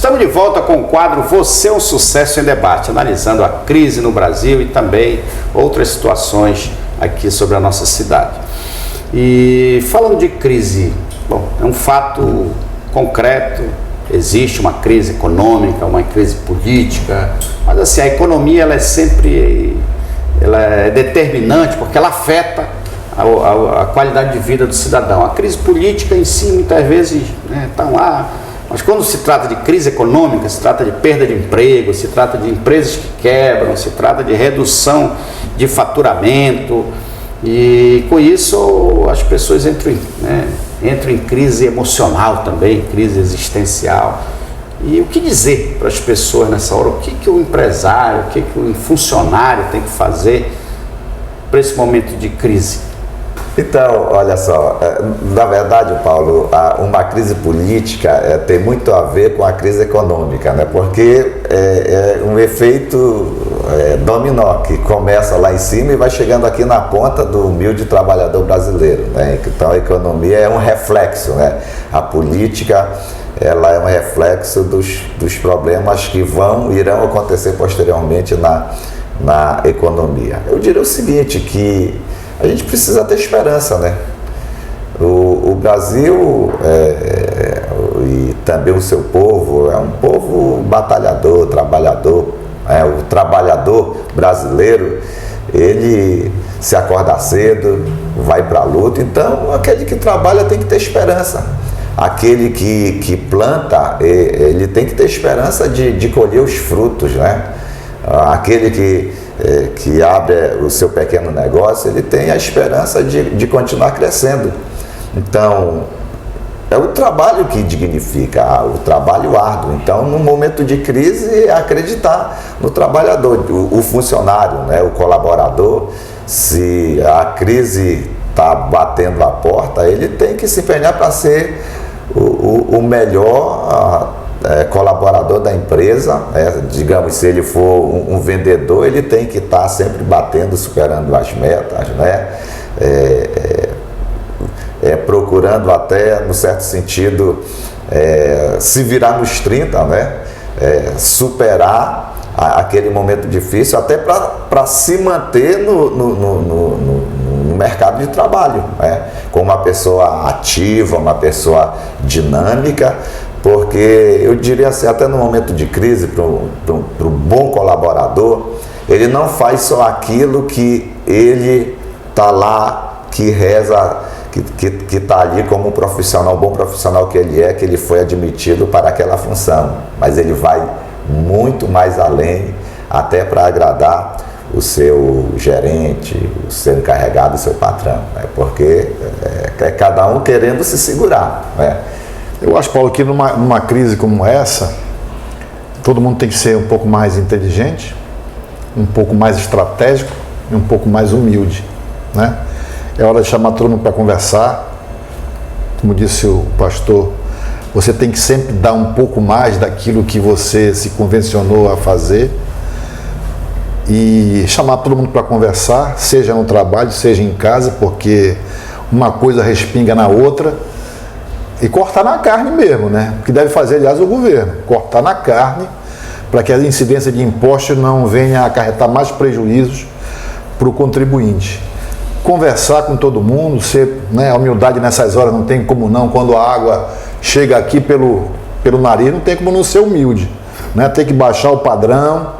Estamos de volta com o quadro Você é um Sucesso em Debate, analisando a crise no Brasil e também outras situações aqui sobre a nossa cidade. E falando de crise, bom, é um fato concreto, existe uma crise econômica, uma crise política, mas assim, a economia ela é determinante porque ela afeta a qualidade de vida do cidadão. A crise política em si, muitas vezes, está lá, mas quando se trata de crise econômica, se trata de perda de emprego, se trata de empresas que quebram, se trata de redução de faturamento, e com isso as pessoas entram em crise emocional também, crise existencial. E o que dizer para as pessoas nessa hora? O que o empresário, o que o funcionário tem que fazer para esse momento de crise? Então, olha só, na verdade, Paulo, uma crise política tem muito a ver com a crise econômica, né? Porque é um efeito dominó que começa lá em cima e vai chegando aqui na ponta do humilde trabalhador brasileiro, né? Então, a economia é um reflexo, né? A política, ela é um reflexo dos problemas que irão acontecer posteriormente na economia. Eu diria o seguinte, que a gente precisa ter esperança, né? O Brasil e também o seu povo é um povo batalhador, trabalhador. O trabalhador brasileiro, ele se acorda cedo, vai para a luta. Então, aquele que trabalha tem que ter esperança. Aquele que planta, ele tem que ter esperança de colher os frutos, né? Aquele que abre o seu pequeno negócio, ele tem a esperança de continuar crescendo. Então, é o trabalho que dignifica, o trabalho árduo. Então, no momento de crise, é acreditar no trabalhador, o funcionário, né, o colaborador. Se a crise está batendo a porta, ele tem que se empenhar para ser o melhor colaborador da empresa, digamos, se ele for um vendedor, ele tem que estar sempre batendo, superando as metas, né? Procurando até, no certo sentido, se virar nos 30, né? Superar aquele momento difícil, até para se manter no mercado de trabalho, né? Como uma pessoa ativa, uma pessoa dinâmica, porque eu diria assim, até no momento de crise, para o bom colaborador, ele não faz só aquilo que ele está lá, que reza, que está ali como um profissional, bom profissional que ele foi admitido para aquela função, mas ele vai muito mais além, até para agradar o seu gerente, o seu encarregado, o seu patrão, né? Porque é cada um querendo se segurar, né? Eu acho, Paulo, que numa crise como essa, todo mundo tem que ser um pouco mais inteligente, um pouco mais estratégico e um pouco mais humilde, né? É hora de chamar todo mundo para conversar. Como disse o pastor, você tem que sempre dar um pouco mais daquilo que você se convencionou a fazer e chamar todo mundo para conversar, seja no trabalho, seja em casa, porque uma coisa respinga na outra. E cortar na carne mesmo, né? O que deve fazer, aliás, o governo, cortar na carne, para que a incidência de impostos não venha a acarretar mais prejuízos para o contribuinte. Conversar com todo mundo, a humildade nessas horas não tem como não, quando a água chega aqui pelo nariz, não tem como não ser humilde, né? Tem que baixar o padrão,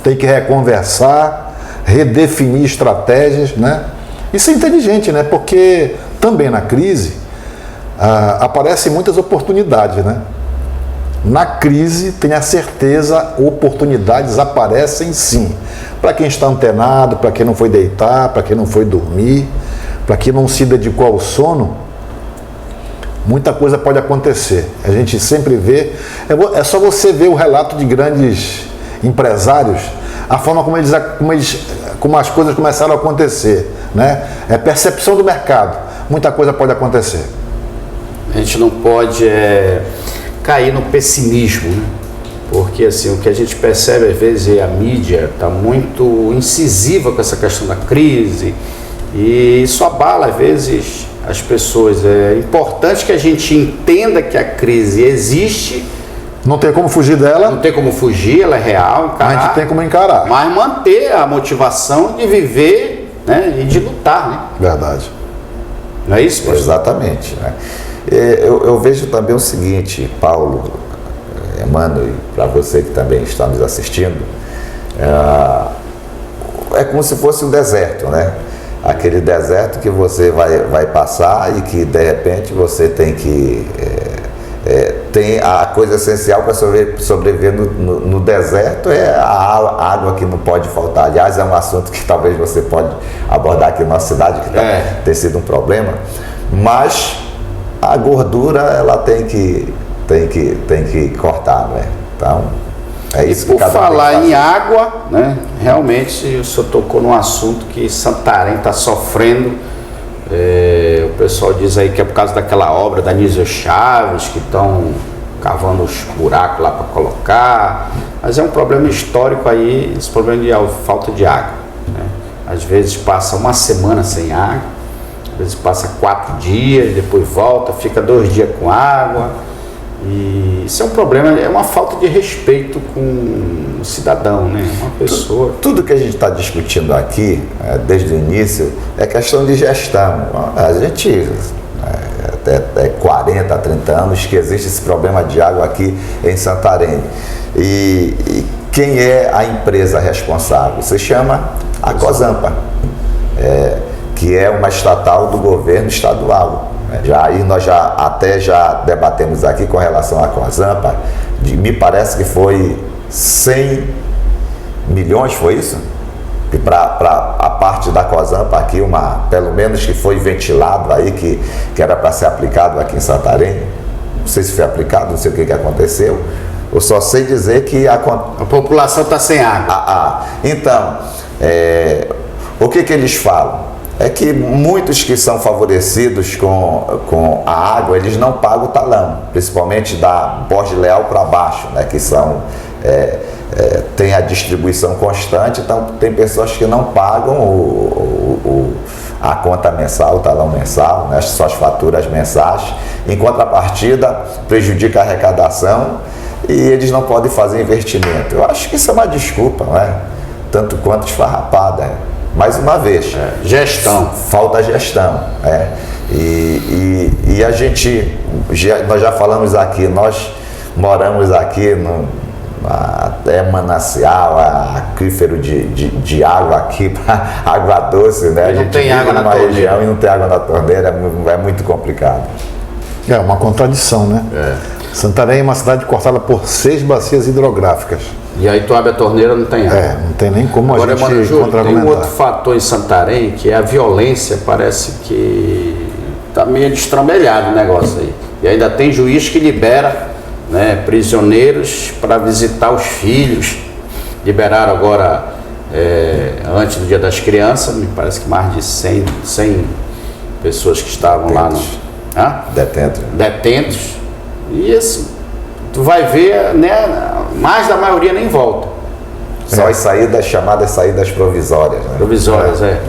tem que reconversar, redefinir estratégias, né? Isso é inteligente, né? Porque também na crise aparecem muitas oportunidades, né? Na crise, tenha certeza, oportunidades aparecem sim. Para quem está antenado, para quem não foi deitar, para quem não foi dormir, para quem não se dedicou ao sono, muita coisa pode acontecer. A gente sempre vê, é só você ver o relato de grandes empresários, a forma como as coisas começaram a acontecer, né? É percepção do mercado, muita coisa pode acontecer. A gente não pode cair no pessimismo, né? Porque assim, o que a gente percebe às vezes é a mídia está muito incisiva com essa questão da crise e isso abala às vezes as pessoas. É importante que a gente entenda que a crise existe, Não tem como fugir dela. Não tem como fugir, ela é real, encarar. A gente tem como encarar. Mas manter a motivação de viver, né, e de lutar, né? Verdade. Não é isso, pastor? Exatamente. Né? Eu vejo também o seguinte, Paulo, Emmanuel, e para você que também está nos assistindo, é como se fosse um deserto, né? Aquele deserto que você vai passar e que de repente você tem que tem a coisa essencial para sobreviver no deserto é a água que não pode faltar. Aliás, é um assunto que talvez você pode abordar aqui na nossa cidade, que tem sido um problema, mas a gordura ela tem que cortar, né? Então é isso que cada um tem que fazer. Por falar em água, né? Realmente o senhor tocou num assunto que Santarém está sofrendo. O pessoal diz aí que é por causa daquela obra da Nísio Chaves, que estão cavando os buracos lá para colocar, mas é um problema histórico aí, esse problema de falta de água, né? Às vezes passa uma semana sem água, às vezes passa 4 dias, depois volta, fica 2 dias com água, e isso é um problema, é uma falta de respeito com o cidadão, né? Uma pessoa. Tudo que a gente está discutindo aqui, desde o início, é questão de gestão. A gente, até 40, 30 anos que existe esse problema de água aqui em Santarém. E quem é a empresa responsável? Se chama a Cosampa, que é uma estatal do governo estadual. Aí nós já debatemos aqui com relação à Cosampa, me parece que foi 100 milhões, foi isso? E para a parte da Cosampa aqui, pelo menos que foi ventilado aí, que era para ser aplicado aqui em Santarém, não sei se foi aplicado, não sei o que aconteceu, eu só sei dizer que a população está sem água. Então, o que eles falam? É que muitos que são favorecidos com a água, eles não pagam o talão, principalmente da Borges Leal para baixo, né, que são, tem a distribuição constante, então tem pessoas que não pagam a conta mensal, o talão mensal, né, suas faturas mensais, em contrapartida prejudica a arrecadação e eles não podem fazer investimento. Eu acho que isso é uma desculpa, né, tanto quanto esfarrapada. Mais uma vez, gestão. Falta gestão. E a gente, nós já falamos aqui, nós moramos aqui manancial, aquífero de água aqui, água doce, né? A gente não tem água na numa torneira. região e não tem água na torneira, é muito complicado. É uma contradição, né? Santarém é uma cidade cortada por 6 bacias hidrográficas. E aí tu abre a torneira, não tem água. Não tem nem como agora, a gente contra-argumentar. Tem um outro fator em Santarém, que é a violência, parece que tá meio destrambelhado o negócio aí. E ainda tem juiz que libera, né, prisioneiros para visitar os filhos. Liberaram agora, antes do Dia das Crianças, me parece que mais de 100 pessoas que estavam lá detentos. E assim, tu vai ver, né, mais da maioria nem volta. Só as saídas, chamadas saídas provisórias. Né? Provisórias, É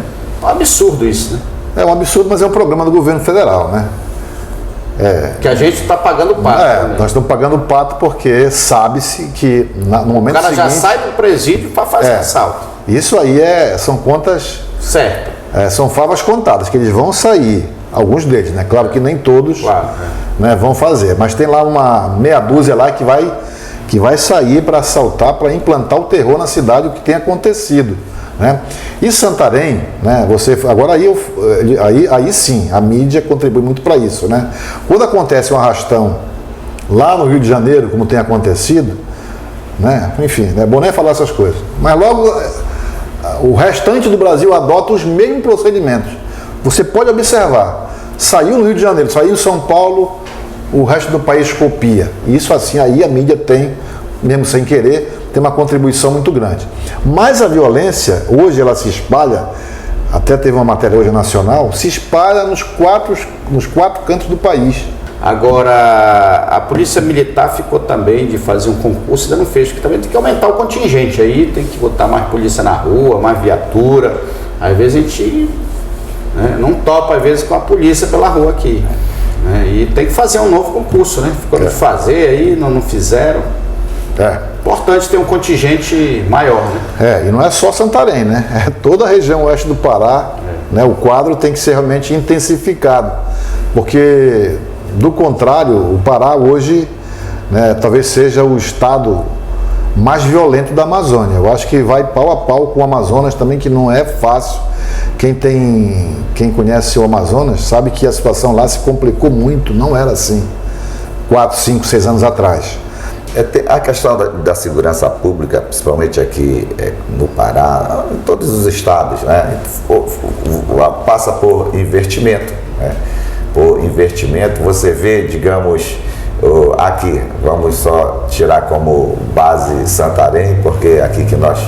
um absurdo isso, né? É um absurdo, mas é um programa do governo federal, né? Que a gente está pagando o pato. Nós estamos pagando o pato porque sabe-se que no momento seguinte... O cara já sai do presídio para fazer assalto. Isso aí são contas... Certo. São favas contadas, que eles vão sair, alguns deles, né? Claro que nem todos né, vão fazer, mas tem lá uma meia dúzia lá que vai sair para assaltar, para implantar o terror na cidade, o que tem acontecido. Né? E Santarém, né, agora aí sim, a mídia contribui muito para isso. Né? Quando acontece um arrastão lá no Rio de Janeiro, como tem acontecido, né, enfim, não é bom nem falar essas coisas, mas logo o restante do Brasil adota os mesmos procedimentos. Você pode observar, saiu no Rio de Janeiro, saiu em São Paulo, o resto do país copia. E isso assim, aí a mídia tem, mesmo sem querer, tem uma contribuição muito grande. Mas a violência, hoje ela se espalha, até teve uma matéria hoje nacional, se espalha nos quatro cantos do país. Agora, a Polícia Militar ficou também de fazer um concurso, ainda não fez, porque também tem que aumentar o contingente aí, tem que botar mais polícia na rua, mais viatura. Às vezes a gente não topa, às vezes, com a polícia pela rua aqui. né? E tem que fazer um novo concurso, né? Ficou de fazer aí, não fizeram. Importante ter um contingente maior, né? E não é só Santarém, né? É toda a região oeste do Pará, né? O quadro tem que ser realmente intensificado, porque do contrário, o Pará hoje, né, talvez seja o estado mais violento da Amazônia. Eu acho que vai pau a pau com o Amazonas também, que não é fácil. Quem conhece o Amazonas sabe que a situação lá se complicou muito, não era assim 4, 5, 6 anos atrás. A questão da segurança pública, principalmente aqui no Pará, em todos os estados, né, passa por investimento, né? Por investimento, você vê, digamos, aqui, vamos só tirar como base Santarém, porque é aqui que nós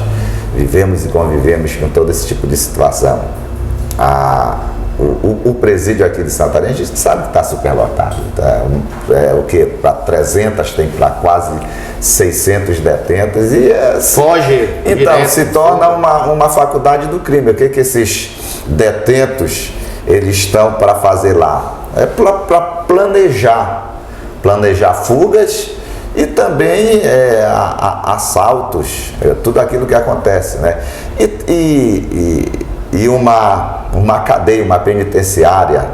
vivemos e convivemos com todo esse tipo de situação. O presídio aqui de Santarém, a gente sabe que está superlotado. Tá? O que? Para 300, tem para quase 600 detentos. E foge. Então, direto. Se torna uma faculdade do crime. O que esses detentos eles estão para fazer lá? É para planejar fugas e também assaltos, tudo aquilo que acontece, né? E uma cadeia, uma penitenciária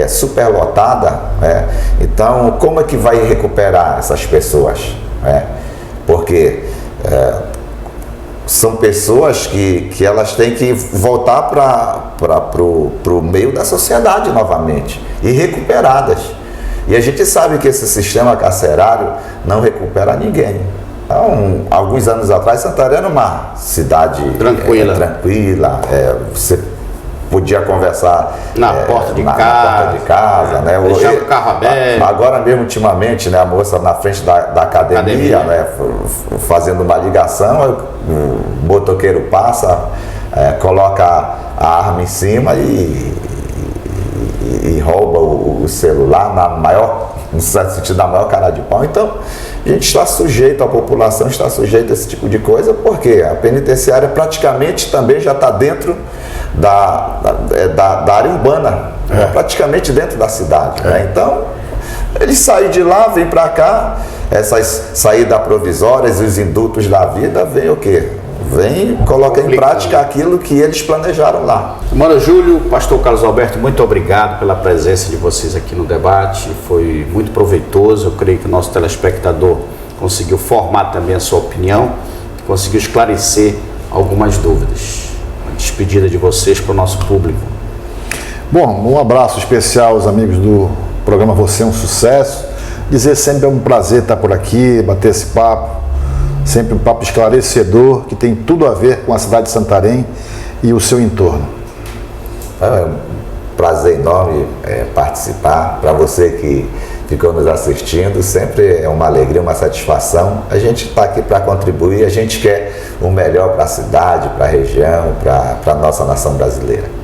superlotada, né? Então, como é que vai recuperar essas pessoas? Né? Porque são pessoas que elas têm que voltar para o meio da sociedade novamente e recuperadas. E a gente sabe que esse sistema carcerário não recupera ninguém. Então, alguns anos atrás, Santarém era uma cidade tranquila, você podia conversar na porta de casa, né? Deixar o carro aberto. Agora mesmo, ultimamente, né, a moça na frente da academia. Né, fazendo uma ligação, o motoqueiro passa, coloca a arma em cima e rouba o celular no certo sentido, na maior cara de pau. Então, a gente está sujeito, a população está sujeita a esse tipo de coisa, porque a penitenciária praticamente também já está dentro da área urbana, praticamente dentro da cidade. Né? Então, eles saem de lá, vêm para cá, essas saídas provisórias e os indultos da vida, vem o quê? Vem colocar em prática aquilo que eles planejaram lá. Mano Júlio, pastor Carlos Alberto, muito obrigado pela presença de vocês aqui no debate, foi muito proveitoso. Eu creio que o nosso telespectador conseguiu formar também a sua opinião, conseguiu esclarecer algumas dúvidas. Uma despedida de vocês para o nosso público. Bom, um abraço especial aos amigos do programa Você é um Sucesso. Dizer sempre é um prazer estar por aqui, bater esse papo. Sempre um papo esclarecedor, que tem tudo a ver com a cidade de Santarém e o seu entorno. É um prazer enorme participar. Para você que ficou nos assistindo, sempre é uma alegria, uma satisfação. A gente está aqui para contribuir, a gente quer o melhor para a cidade, para a região, para a nossa nação brasileira.